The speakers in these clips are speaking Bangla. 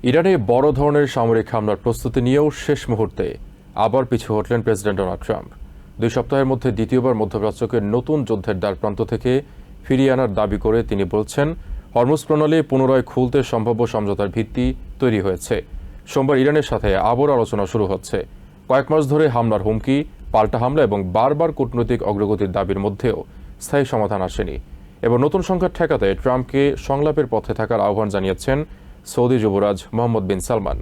ইরানে বড় ধরনের সামরিক হামলার প্রস্তুতি নিয়েও শেষ মুহূর্তে আবার পিছু হটলেন প্রেসিডেন্ট ডোনাল্ড ট্রাম্প। 2 সপ্তাহের মধ্যে দ্বিতীয়বার মধ্যপ্রাচ্যকে নতুন যুদ্ধের দ্বারপ্রান্ত থেকে ফিরিয়ে আনার দাবি করে তিনি বলছেন, হরমুজ প্রণালী পুনরায় খুলতে সম্ভাব্য সমঝোতার ভিত্তি তৈরি হয়েছে। সোমবার ইরানের সাথে আবার আলোচনা শুরু হচ্ছে। কয়েক মাস ধরে হামলার হুমকি, পাল্টা হামলা এবং বারবার কূটনৈতিক অগ্রগতির দাবির মধ্যেও স্থায়ী সমাধান আসেনি। এবার নতুন সংকট ঠেকাতে ট্রাম্পকে সংলাপের পথে থাকার আহ্বান জানিয়েছেন সৌদি যুবরাজ মোহাম্মদ বিন সালমান।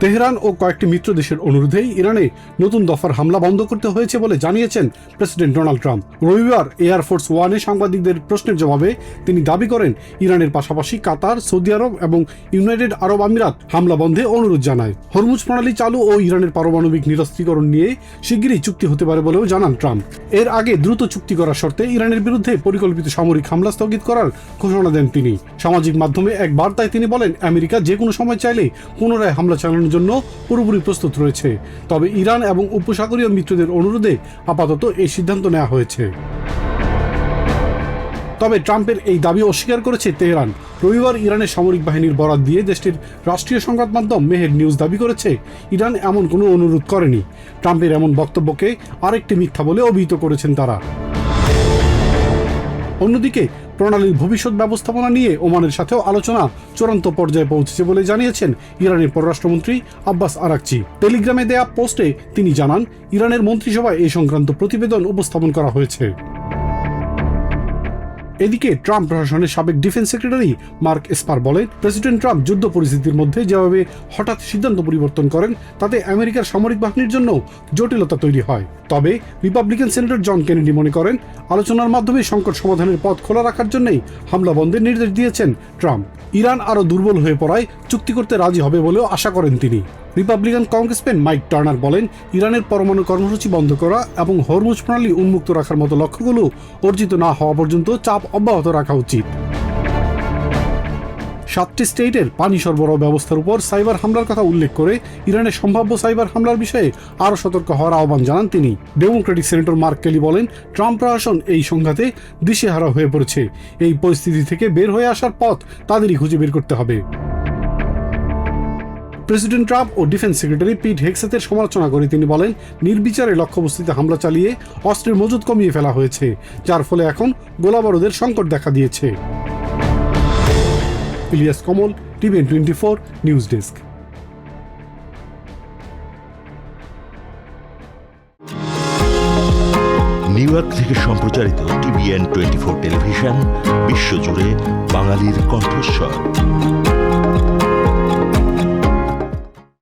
তেহরান ও কয়েকটি মিত্র দেশের অনুরোধেই ইরানে নতুন দফার হামলা বন্ধ করতে হয়েছে বলে জানিয়েছেন প্রেসিডেন্ট ডোনাল্ড ট্রাম্প। রবিবার এয়ারফোর্স ওয়ানে সাংবাদিকদের প্রশ্নের জবাবে তিনি দাবি করেন, ইরানের পাশাপাশি কাতার, সৌদি আরব এবং ইউনাইটেড আরব আমিরাত হামলা বন্ধে অনুরোধ জানায়। হরমুজ প্রণালী চালু ও ইরানের পারমাণবিক নিরস্ত্রীকরণ নিয়ে শিগগিরই চুক্তি হতে পারে বলেও জানান ট্রাম্প। এর আগে দ্রুত চুক্তি করার শর্তে ইরানের বিরুদ্ধে পরিকল্পিত সামরিক হামলা স্থগিত করার ঘোষণা দেন তিনি। সামাজিক মাধ্যমে এক বার্তায় তিনি বলেন, আমেরিকা যে কোনো সময় চাইলে পুনরায় হামলা চালানোর জন্য পুরোপুরি প্রস্তুত রয়েছে, তবে ইরান এবং উপসাগরীয় মিত্রদের অনুরোধে আপাতত এই সিদ্ধান্ত নেওয়া হয়েছে। তবে ট্রাম্পের এই দাবি অস্বীকার করেছে তেহরান। রবিবার ইরানের সামরিক বাহিনীর বরাত দিয়ে দেশটির রাষ্ট্রীয় সংবাদ মাধ্যম মেহের নিউজ দাবি করেছে, ইরান এমন কোনো অনুরোধ করেনি। ট্রাম্পের এমন বক্তব্যকে আরেকটি মিথ্যা বলে অভিহিত করেছেন তারা। অন্যদিকে প্রণালীর ভবিষ্যৎ ব্যবস্থাপনা নিয়ে ওমানের সাথেও আলোচনা চূড়ান্ত পর্যায়ে পৌঁছেছে বলে জানিয়েছেন ইরানের পররাষ্ট্রমন্ত্রী আব্বাস আরাকচি। টেলিগ্রামে দেয়া পোস্টে তিনি জানান, ইরানের মন্ত্রিসভায় এই সংক্রান্ত প্রতিবেদন উপস্থাপন করা হয়েছে। এদিকে ট্রাম্প প্রশাসনের সাবেক ডিফেন্স সেক্রেটারি মার্ক এসপার বলেন, প্রেসিডেন্ট ট্রাম্প যুদ্ধ পরিস্থিতির মধ্যে যেভাবে হঠাৎ সিদ্ধান্ত পরিবর্তন করেন তাতে আমেরিকার সামরিক বাহিনীর জন্য জটিলতা তৈরি হয়। তবে রিপাবলিকান সেনেটর জন কেনেডি মনে করেন, আলোচনার মাধ্যমে সংকট সমাধানের পথ খোলা রাখার জন্যই হামলা বন্ধের নির্দেশ দিয়েছেন ট্রাম্প। ইরান আরও দুর্বল হয়ে পড়ায় চুক্তি করতে রাজি হবে বলেও আশা করেন তিনি। রিপাবলিকান কংগ্রেসম্যান মাইক টার্নার বলেন, ইরানের পরমাণু কর্মসূচি বন্ধ করা এবং হরমুজ প্রণালী উন্মুক্ত রাখার মতো লক্ষ্যগুলো অর্জিত না হওয়া পর্যন্ত চাপ অব্যাহত রাখা উচিত। 7টি স্টেটের পানি সরবরাহ ব্যবস্থার উপর সাইবার হামলার কথা উল্লেখ করে ইরানের সম্ভাব্য সাইবার হামলার বিষয়ে আরও সতর্ক হওয়ার আহ্বান জানান তিনি। ডেমোক্রেটিক সেনেটর মার্ক কেলি বলেন, ট্রাম্প প্রশাসন এই সংঘাতে দিশেহারা হয়ে পড়েছে। এই পরিস্থিতি থেকে বের হয়ে আসার পথ তাদেরই খুঁজে বের করতে হবে। প্রেসিডেন্ট ট্রাম্প ও ডিফেন্স সেক্রেটারি পিট হেগসেথের সমালোচনা করে তিনি বলেন, নির্বিচারে লক্ষ্যবস্তুতে হামলা চালিয়ে অস্ত্রের মজুদ কমিয়ে ফেলা হয়েছে, যার ফলে এখন গোলাবারুদের সংকট দেখা দিয়েছে। Ilias Kamal, TVN 24 news desk. New York থেকে সম্প্রচারিত টিভিএন 24 টেলিভিশন বিশ্বজুড়ে বাঙালির কণ্ঠস্বর।